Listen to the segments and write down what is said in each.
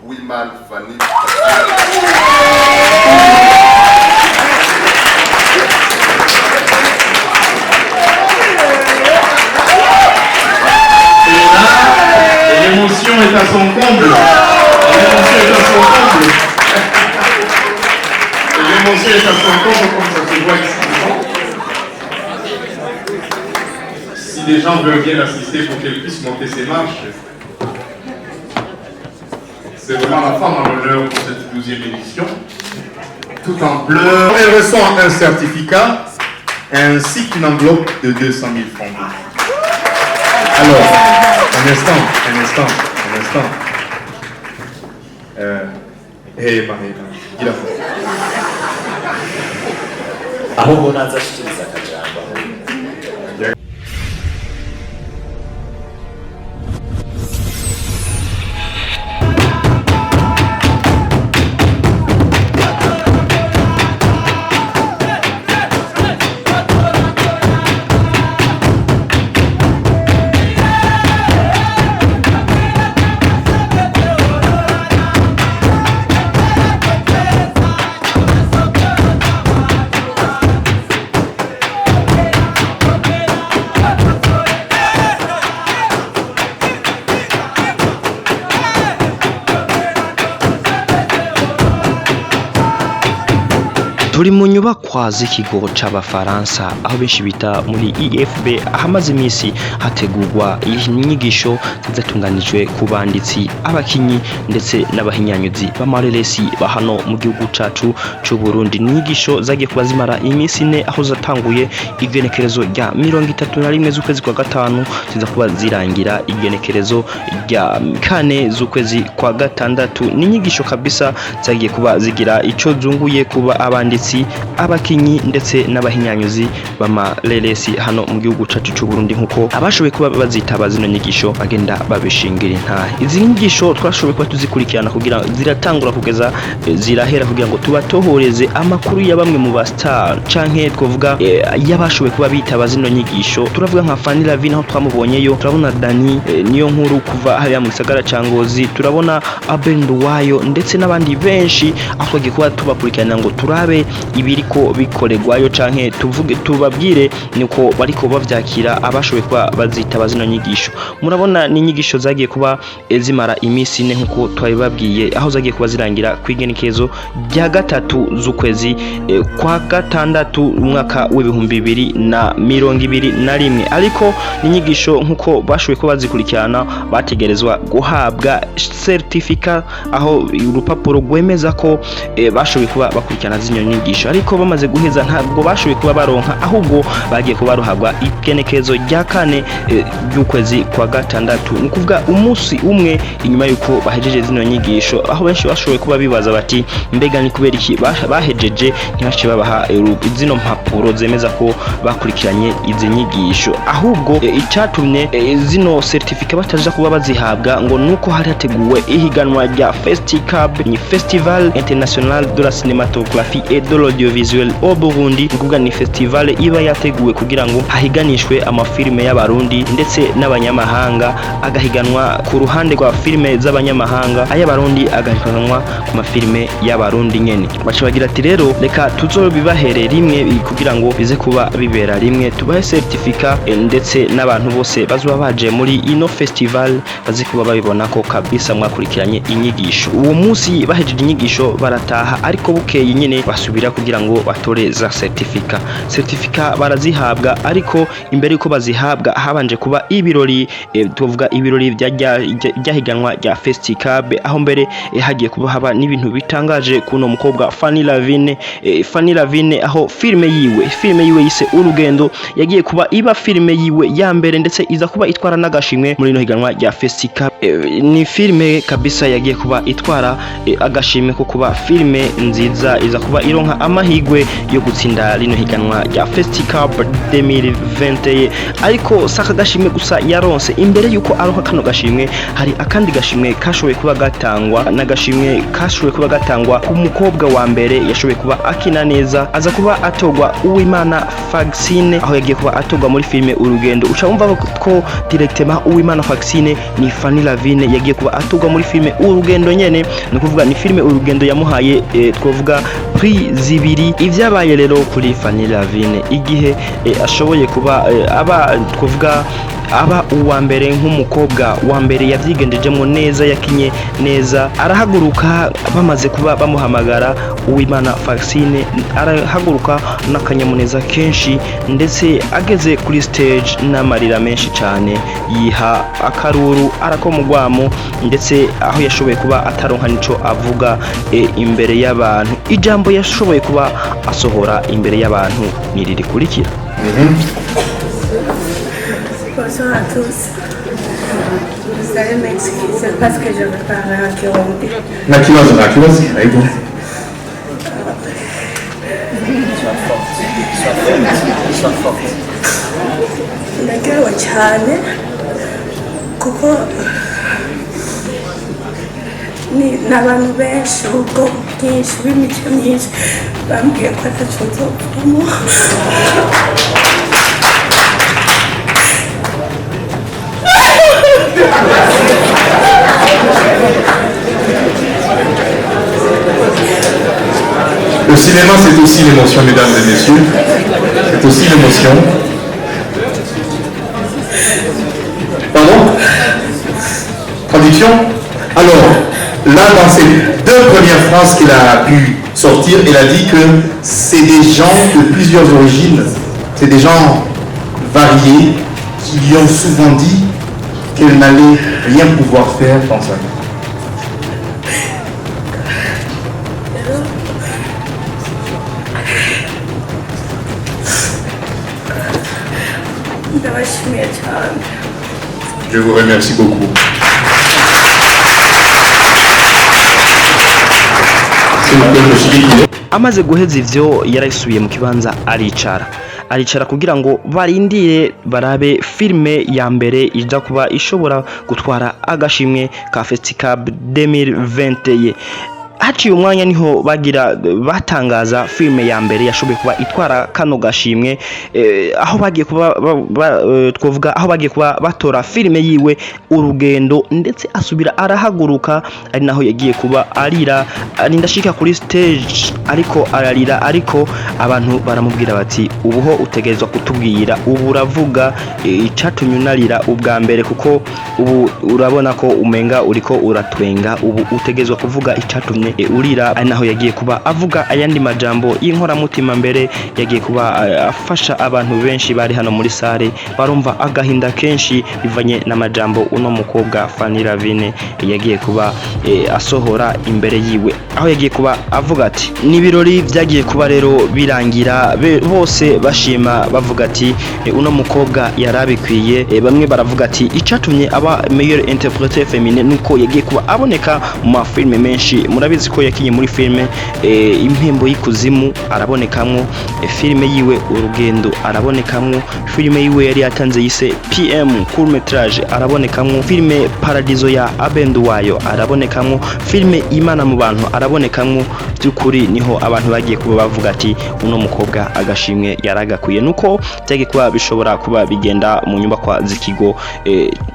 Women Fanny. L'émotion est à son comble. L'émotion est à son comble. L'émotion est à son comble comme ça se voit ici. Si les gens veulent bien assister pour qu'elle puisse monter ses marches, c'est vraiment la femme en l'honneur pour cette 12e édition. Tout en pleurs. Elle reçoit un certificat ainsi qu'une enveloppe de 200 000 francs. Alors, un instant. Marie, il a fait. turi mu nyubakwa z'ikigo c'abafaransa aho benshi bita muri IFB ahamaze iminsi hategurwa inyigisho zizatunganijwe ku banditsi abakinyi ndetse n'abahinyanyuzi b'amareresi bahano mu gihugu cacu c'u Burundi. Inyigisho zagiye kuba zimara iminsi 4 aho zatanguye igenekerezo rya 31 z'ukwezi kwa gatanu ziza kuba zirangira igenekerezo rya 4 z'ukwezi kwa gatandatu. N'inyigisho kabisa zagiye kuba zigira ico zunguye kuba abanditsi abakinyi ndetse n'abahinyanyuzi b'amareresi hano mu gihugu cacu c'u Burundi nkuko abashoboye kuba bazitaba zino nyigisho bagenda babishingira intahe. Izi nyigisho twashoboye kuba tuzikurikirana kugira ziratangura kugeza zirahera kugira ngo tubatohoreze amakuru ya bamwe mu ba star canke twovuga yabashoboye kuba bitaba zino nyigisho. Turavuga nka FANNY LAVINE aho twamubonyeyo, turabona Dani niyo nkuru kuva hariya mu gisagara ca Ngozi, turabona Abenduwayo ndetse n'abandi benshi aho twagiye kuba tubakurikirana ngo turabe ibiriko bikoregwayo canke tuvuge tubabwire niko bariko bavyakira abashoboye kuba bazitaba zino nyigisho. Murabona ni inyigisho zagiye kuba zimara iminsi 4 nkuko twabibabwiye aho zagiye kuba zirangira kwigenekezo rya 3 z'ukwezi kwa gatandatu umwaka w'2021. Ariko n'inyigisho nkuko bashoboye kuba bazikurikirana bategerezwa guhabwa certificate aho urupapuro rwemeza ko bashoboye kuba bakurikirana zino nyigisho. Ariko bamaze guheza ntabwo bashoboye kuba baronka ahubwo bagiye kuba ruhabwa igenekezo rya 4 y'ukwezi kwa gatandatu. Nukuvuga umunsi umwe inyuma yuko bahejeje zino nyigisho, aho benshi bashoboye kuba bibaza bati mbega ni kubera iki bahejeje ntibashe babaha zino mpapuro zemeza ko bakurikiranye izi nyigisho, ahubwo icyatumye zino certificate bataje kuba bazihabwa ngo nuko hari hateguwe ihiganwa rya Festival International de la Cinématographie et de l'Audiovisuel au Burundi. Nguvuga ni festival iba yateguwe kugira ngo hahiganishwe amafilme y'abarundi ndetse n'abanyamahanga, agahiganwa ku ruhande rwa filme z'abanyamahanga, ay'abarundi agahiganwa ku mafilme y'abarundi nyene. Baca bagira ati rero reka tuzobibahere rimwe kugira ngo bize kuba bibera rimwe, tubahe certificate ndetse n'abantu bose bazoba baje muri ino festival bazi kuba babibona ko kabisa mwakurikiranye inyigisho. Uwo munsi bahejeje inyigisho barataha, ariko bukeye nyene basubira kugira ngo batore za certificate barazihabwa. Ariko imbere yuko bazihabwa habanje kuba ibirori, tuvuga ibirori byahiganwa rya festival, aho mbere hagiye kuba haba n'ibintu bitangaje kuno mukobwa FANNY LAVINE aho filme yiwe yise Urugendo yagiye kuba iba filme yiwe ya mbere ndetse iza kuba itwara n'agashimwe muri no higanwa rya festival. Ni filme kabisa yagiye kuba itwara agashimwe ko kuba filme nziza iza kuba ironka amahigwe yo gutsinda rino higanwa rya Festival 2020. Ariko saka gashimwe gusa yaronse. Imbere yuko aronka kano gashimwe hari akandi gashimwe kashoboye kuba gatangwa, n'agashimwe kashoboye kuba gatangwa ku mukobwa wa mbere yashoboye kuba akina neza, aza kuba atogwa Uwimana Faxine aho yagiye kuba atogwa muri filme Urugendo. Uca umva ko directement Uwimana Faxine ni FANNY Lavine yagiye kuba atugwa muri filme Urugendo nyene, ni kuvuga ni filme Urugendo yamuhaye twovuga prix zibiri. Ivyabaye rero kuri Fanny Lavine igihe ashoboye kuba aba twovuga aba uwa mbere nk'umukobwa wa mbere yavyigendejemo neza, yakinye neza, arahaguruka bamaze kuba bamuhamagara Uwimana Faxine, arahaguruka n'akanyamuneza kenshi, ndetse ageze kuri stage n'amarira menshi cyane, yiha akaruru arakomugwamo, ndetse aho yashoboye kuba ataronka nico avuga imbere y'abantu. Ijambo yashoboye kuba asohora imbere y'abantu niriri kurikira. Bonsoir à tous. Vous allez m'excuser parce que je veux parler en Kirundi. Na kibazo, aibu. Sois forte. Ndagerewe cyane kuko n'abantu benshi ubwo bwinshi b'imico myinshi bambwiye ko ataco nzovamo. Le cinéma, c'est aussi l'émotion, mesdames et messieurs. C'est aussi l'émotion. Pardon? Traduction? Alors, là, dans ces deux premières phrases qu'il a pu sortir, il a dit que c'est des gens de plusieurs origines. C'est des gens variés qui lui ont souvent dit qu'elle n'allait rien pouvoir faire dans sa vie. Je vous remercie beaucoup. Amaze guheza ivyo yarasubiye mu kibanza aricara kugira ngo barindire barabe filme ya mbere ija kuba ishobora gutwara agashimwe ka Festival 2020. Haciye umwanya niho batangaza filme ya mbere yashoboye kuba itwara kano gashimwe, aho bagiye kuba twovuga aho bagiye kuba batora filme yiwe Urugendo, ndetse asubira arahaguruka, ari naho yagiye kuba arira, ndashika kuri stage ariko ararira, ariko abantu baramubwira bati ubuho utegerezwa kutubwira, ubu uravuga icatumye unarira ubwa mbere, kuko ubu urabona ko umenga uriko uratwenga, ubu utegerezwa kuvuga icatumye urira. Ari naho yagiye kuba avuga ayandi majambo y'inkoramutima, mbere yagiye kuba afasha abantu benshi bari hano muri sare barumva agahinda kenshi bivanye n'amajambo uno mukobwa Fanny Lavine yagiye kuba asohora imbere yiwe, aho yagiye kuba avuga ati n'ibirori byagiye kuba rero birangira bose bashima bavuga ati uno mukobwa yarabikwiye. Bamwe baravuga ati icatumye aba meilleure interprète féminine nuko yagiye kuba aboneka mu mafilme menshi. Murabizi ko yakinye muri filme Impembo y'Ikuzimu arabonekamwo, filme yiwe Urugendo arabonekamwo, filme yiwe yari yatanze yise PM court métrage arabonekamwo, filme Paradiso ya Abenduwayo arabonekamwo, filme Imana mu bantu arabonekamwo. Byukuri niho abantu bagiye kuba bavuga ati uno mukobwa agashimwe yaragakwiye, nuko byagiye kuba bishobora kuba bigenda mu nyubakwa z'ikigo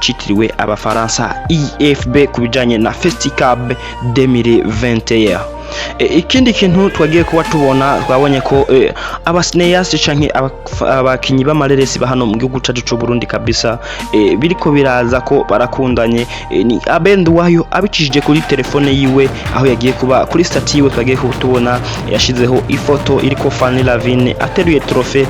citiriwe Abafaransa IFB kubijanye na Festival 2021. Ikindi kintu twagiye kuba tubona, twabonye ko abasineyaste canke abakinyi b'amareresi bahano mu gihugu cyacu cyo Burundi kabisa biriko biraza ko barakundanye. Ni Abenduwayo abicishije kuri telefone yiwe, aho yagiye kuba kuri stati yiwe twagiye kutubona yashizeho ifoto iriko Fanny Lavine ateruye trofe,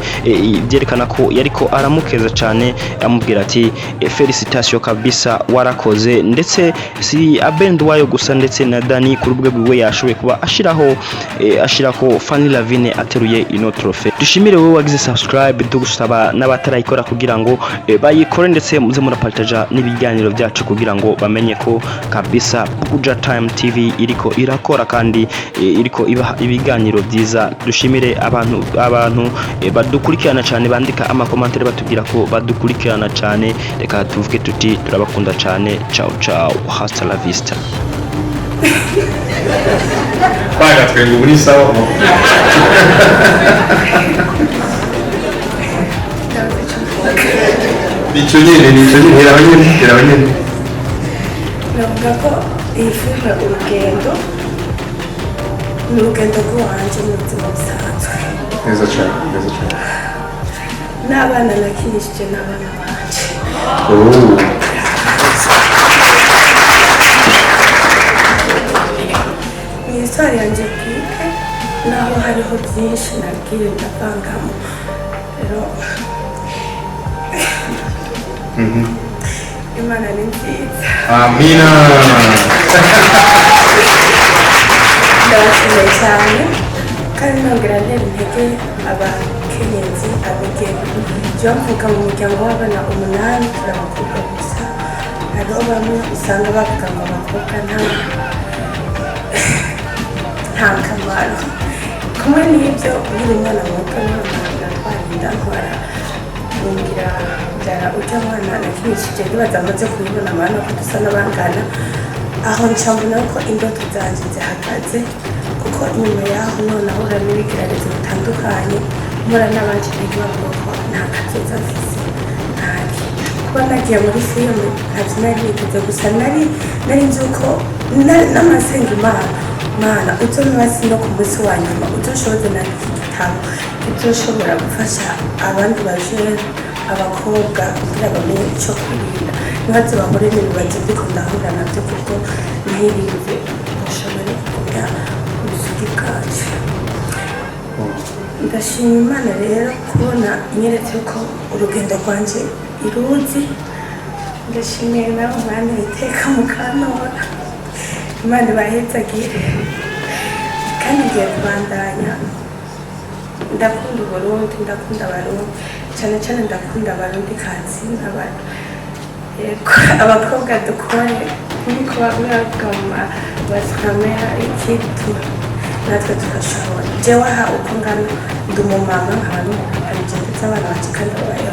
byerekana ko yariko aramukeza cyane, amubwira ati felicitation kabisa warakoze. Ndetse si Abenduwayo gusa, ndetse na Dani ku rubwe rwiwe yashoboye kuba ashirako Fanny Lavine ateruye ino trofe. Dushimire wowe wagize subscribe, tugusaba n'abatarayikora kugira ngo bayikore, ndetse muze murapartaja n'ibiganiro byacu kugira ngo bamenye ko kabisa Buja Time TV iriko irakora kandi iriko ibaha ibiganiro byiza. Dushimire abantu badukurikirana cyane, bandika amakomantere batubwira ko badukurikirana cyane. Reka tuvuge tuti turabakunda cyane. Ciao ciao, hasta la vista. Paga, twengo muri sawa. Nicho nyene, hera wanyene. navuga ko iyi filime urugendo ni urugendo rw'iwanje mu buzima busanzwe neza cyane neza cyane n'abana nakinishije n'abana banje ni histoire yanjye bwite naho hariho byinshi nagiye ndavangamo rero Imana ni nziza amina ndabashimiye cyane kandi nongera ntera intege abakenyezi abigeme jewe mvuka mu muryango w'abana 8 turi abakobwa gusa hariho bamwe usanga bavuga ngo abakobwa nta kamaro kumwe n'ibyo nkiri umwana muto natwarinda ntwara ngira byara ujya mwana nakinishije nibaza amaze kubibona abana ko dusa n'abangana aho ncambona ko indoto zanjye zihagaze kuko inyuma yaho none ahura n'ibigeragezo bitandukanye mpora n'abandi biga bavuga ko nta kazoza mfise ntaki kuba nagiye muri filime ntabyo nari niteze gusa nari nzi uko n'amasenga Mana uzomubazi no ku munsi wa nyuma uzoshoboze na iki gitabo kizoshobora gufasha abandi bajene abakobwa kugira bamenye icyo kwirinda ntibaze bahore n'ibibazo ndiko ndahura nabyo kuko ntirive bashobore kugumya ubusugi bwacu ndashima Imana rero kubona inyeretse ko urugendo rwanje iruzi ndashimiye nawe Mana iteka mu kanora Imana bahezagire kandi ngiye kubandanya ndakunda Uburundi ndakunda Abarundi cyane cyane ndakunda Abarundi kazi abakobwa dukore nkuko bavuga basamera ikitu natwe tugashobora jewe aha uko ngana ndi umumama nkaba n'umupapa ndetse abana banje kandi babayeho